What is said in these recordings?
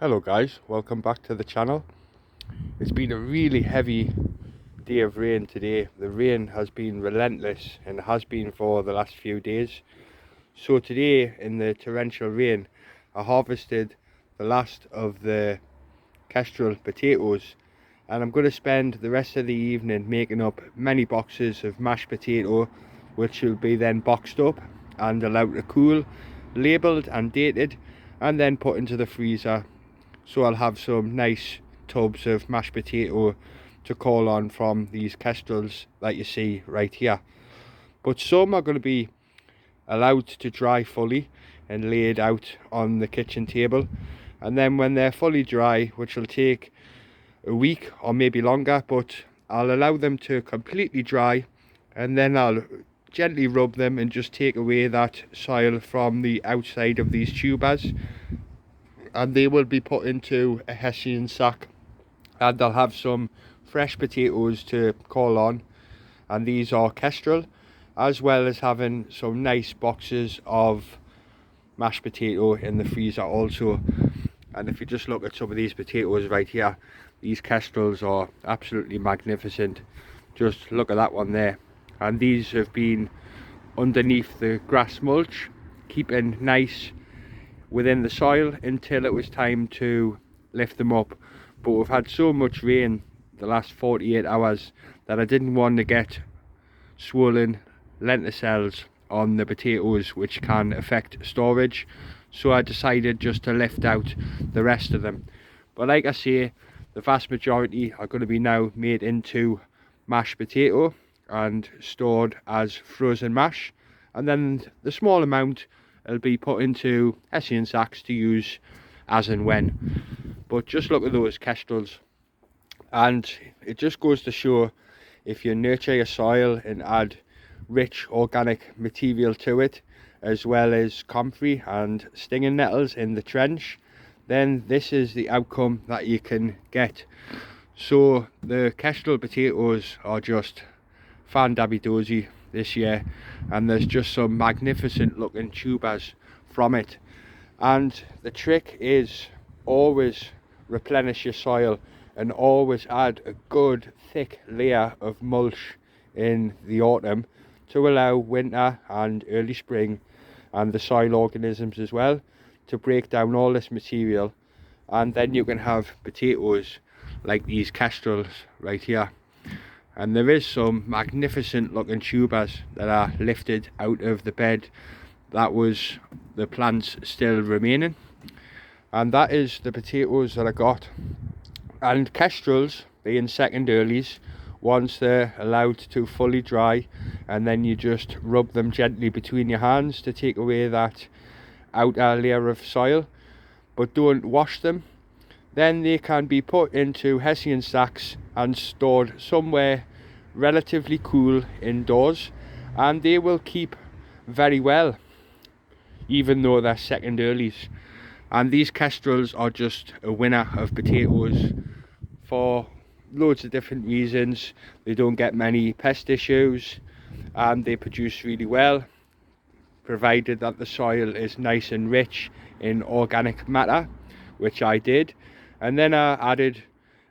Hello guys, welcome back to the channel. It's been a really heavy day of rain today. The rain has been relentless and has been for the last few days. So today in the torrential rain I harvested the last of the Kestrel potatoes, and I'm going to spend the rest of the evening making up many boxes of mashed potato, which will be then boxed up and allowed to cool, labelled and dated, and then put into the freezer. So I'll have some nice tubs of mashed potato to call on from these kestrels that you see right here. But some are going to be allowed to dry fully and laid out on the kitchen table, and then when they're fully dry, which will take a week or maybe longer, but I'll allow them to completely dry, and then I'll gently rub them and just take away that soil from the outside of these tubers, and they will be put into a hessian sack, and I'll have some fresh potatoes to call on, and these are kestrel, as well as having some nice boxes of mashed potato in the freezer also. And if you just look at some of these potatoes right here, these kestrels are absolutely magnificent. Just look at that one there, and these have been underneath the grass mulch, keeping nice within the soil until it was time to lift them up. But we've had so much rain the last 48 hours that I didn't want to get swollen lenticels on the potatoes, which can affect storage, so I decided just to lift out the rest of them. But like I say, the vast majority are going to be now made into mashed potato and stored as frozen mash, and then the small amount will be put into hessian sacks to use as and when. But just look at those kestrels, and it just goes to show, if you nurture your soil and add rich organic material to it, as well as comfrey and stinging nettles in the trench, then this is the outcome that you can get. So the kestrel potatoes are just fan-dabby-dozy this year, and there's just some magnificent looking tubers from it. And the trick is always replenish your soil and always add a good thick layer of mulch in the autumn to allow winter and early spring and the soil organisms as well to break down all this material, and then you can have potatoes like these kestrels right here. And there is some magnificent looking tubers that are lifted out of the bed. That was the plants still remaining, and that is the potatoes that I got. And kestrels, being second earlies, once they're allowed to fully dry, and then you just rub them gently between your hands to take away that outer layer of soil, but don't wash them, then they can be put into hessian sacks and stored somewhere relatively cool indoors, and they will keep very well even though they're second earlies. And these kestrels are just a winner of potatoes for loads of different reasons. They don't get many pest issues, and they produce really well, provided that the soil is nice and rich in organic matter, which I did. And then I added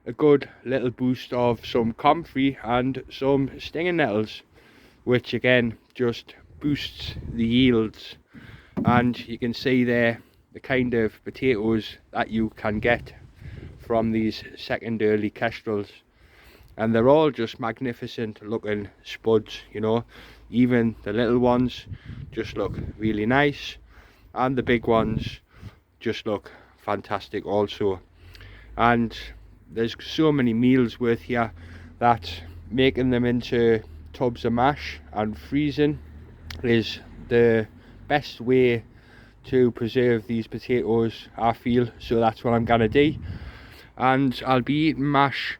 a good little boost of some comfrey and some stinging nettles, which again just boosts the yields. And you can see there the kind of potatoes that you can get from these second early kestrels, and they're all just magnificent looking spuds, you know. Even the little ones just look really nice, and the big ones just look fantastic also. And there's so many meals worth here that making them into tubs of mash and freezing is the best way to preserve these potatoes, I feel. So that's what I'm gonna do, and I'll be eating mash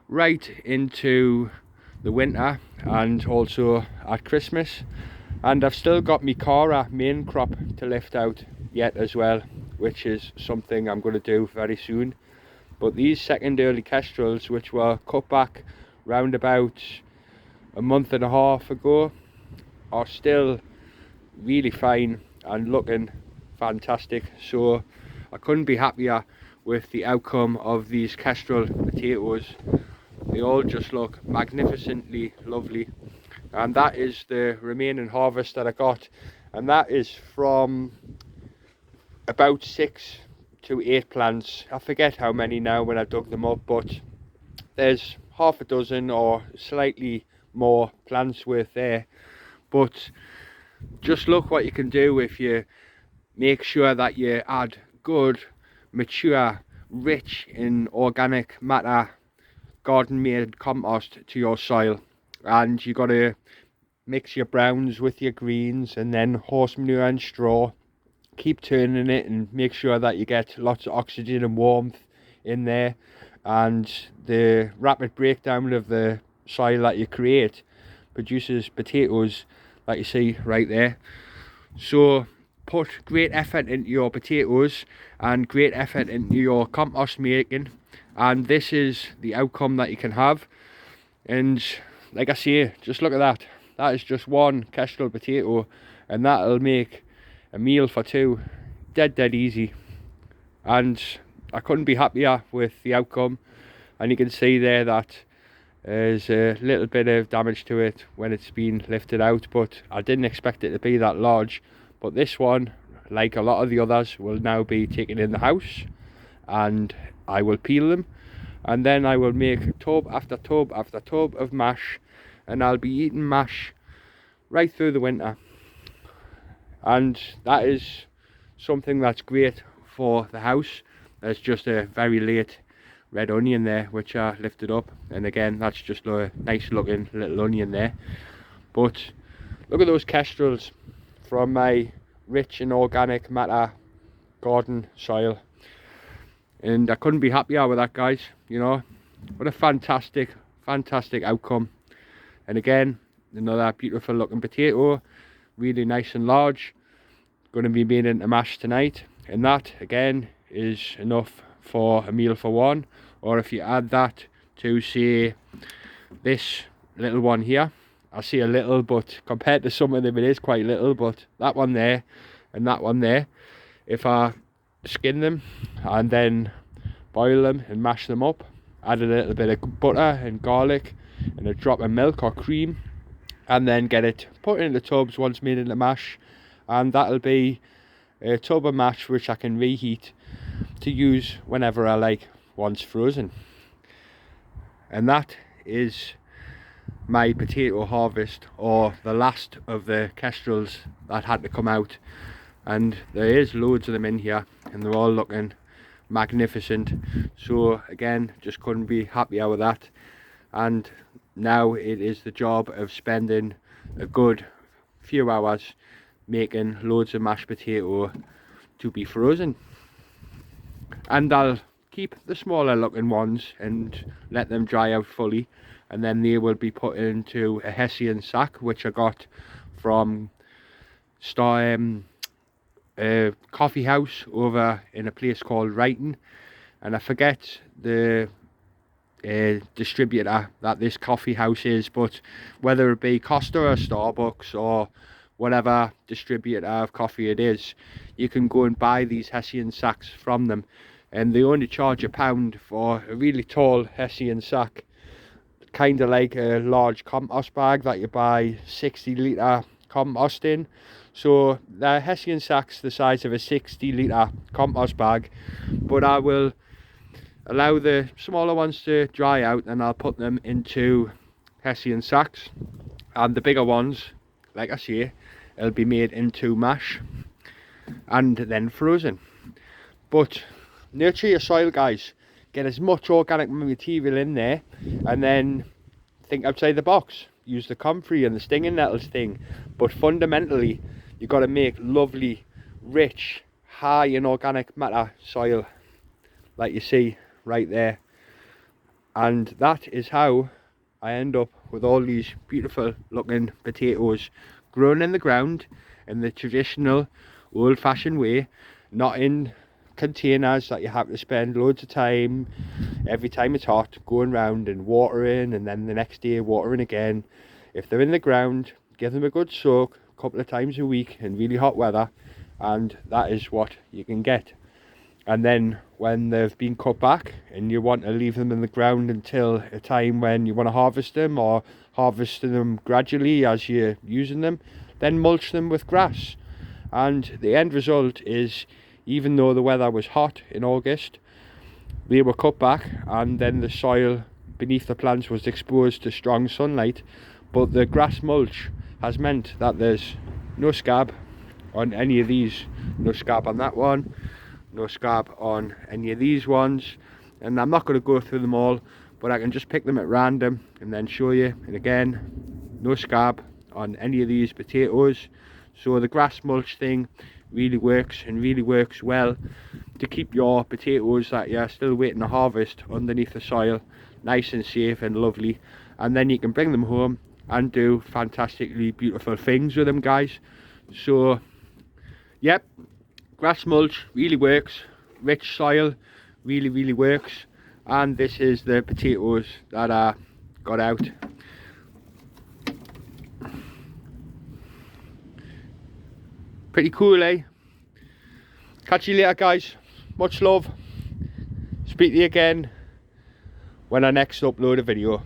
right into the winter and also at Christmas. And I've still got my Cara main crop to lift out yet as well, which is something I'm going to do very soon. But these second early kestrels, which were cut back round about a month and a half ago, are still really fine and looking fantastic. So I couldn't be happier with the outcome of these Kestrel potatoes. They all just look magnificently lovely, and that is the remaining harvest that I got, and that is from about 6 to 8 plants. I forget how many now when I dug them up, but there's half a dozen or slightly more plants worth there. But just look what you can do if you make sure that you add good, mature, rich in organic matter garden made compost to your soil. And you got to mix your browns with your greens, and then horse manure and straw. Keep turning it and make sure that you get lots of oxygen and warmth in there, and the rapid breakdown of the soil that you create produces potatoes like you see right there. So put great effort into your potatoes and great effort into your compost making, and this is the outcome that you can have. And like I say, just look at that. That is just one Kestrel potato, and that'll make a meal for two dead easy. And I couldn't be happier with the outcome. And you can see there that there's a little bit of damage to it when it's been lifted out, but I didn't expect it to be that large. But this one, like a lot of the others, will now be taken in the house, and I will peel them, and then I will make tub after tub after tub of mash, and I'll be eating mash right through the winter. And that is something that's great for the house. There's just a very late red onion there which I lifted up, and again that's just a nice looking little onion there. But look at those kestrels from my rich and organic matter garden soil, and I couldn't be happier with that, guys. You know, what a fantastic outcome. And again, another beautiful looking potato, really nice and large, going to be made into mash tonight, and that again is enough for a meal for one. Or if you add that to, say, this little one here, I see a little, but compared to some of them it is quite little, but that one there and that one there, if I skin them and then boil them and mash them up, add a little bit of butter and garlic and a drop of milk or cream, and then get it put into tubs once made into mash, and that'll be a tub of mash which I can reheat to use whenever I like, once frozen. And that is my potato harvest, or the last of the kestrels that had to come out. And there is loads of them in here, and they're all looking magnificent. So again, just couldn't be happier with that. And now it is the job of spending a good few hours making loads of mashed potato to be frozen. And I'll keep the smaller looking ones and let them dry out fully, and then they will be put into a Hessian sack which I got from a coffee house over in a place called Wrighton, and I forget the distributor that this coffee house is, but whether it be Costa or Starbucks or whatever distributor of coffee it is, you can go and buy these Hessian sacks from them, and they only charge £1 for a really tall Hessian sack, kind of like a large compost bag that you buy 60-litre compost in. So the Hessian sacks the size of a 60-litre compost bag, but I will allow the smaller ones to dry out and I'll put them into Hessian sacks, and the bigger ones, like I say, it'll be made into mash and then frozen. But nurture your soil, guys. Get as much organic material in there, and then think outside the box. Use the comfrey and the stinging nettles thing, but fundamentally you've got to make lovely, rich, high in organic matter soil like you see right there. And that is how I end up with all these beautiful looking potatoes grown in the ground in the traditional old-fashioned way, not in containers that you have to spend loads of time every time it's hot going round and watering, and then the next day watering again. If they're in the ground, give them a good soak a couple of times a week in really hot weather, and that is what you can get. And then when they've been cut back and you want to leave them in the ground until a time when you want to harvest them, or harvesting them gradually as you're using them, then mulch them with grass. And the end result is, even though the weather was hot in August, they were cut back and then the soil beneath the plants was exposed to strong sunlight, but the grass mulch has meant that there's no scab on any of these, no scab on that one, no scab on any of these ones. And I'm not going to go through them all, but I can just pick them at random and then show you. And again, no scab on any of these potatoes. So the grass mulch thing really works, and really works well to keep your potatoes that you're still waiting to harvest underneath the soil nice and safe and lovely. And then you can bring them home and do fantastically beautiful things with them, guys. So yep, grass mulch really works. Rich soil really works. And this is the potatoes that I got out. Pretty cool, eh? Catch you later, guys. Much love. Speak to you again when I next upload a video.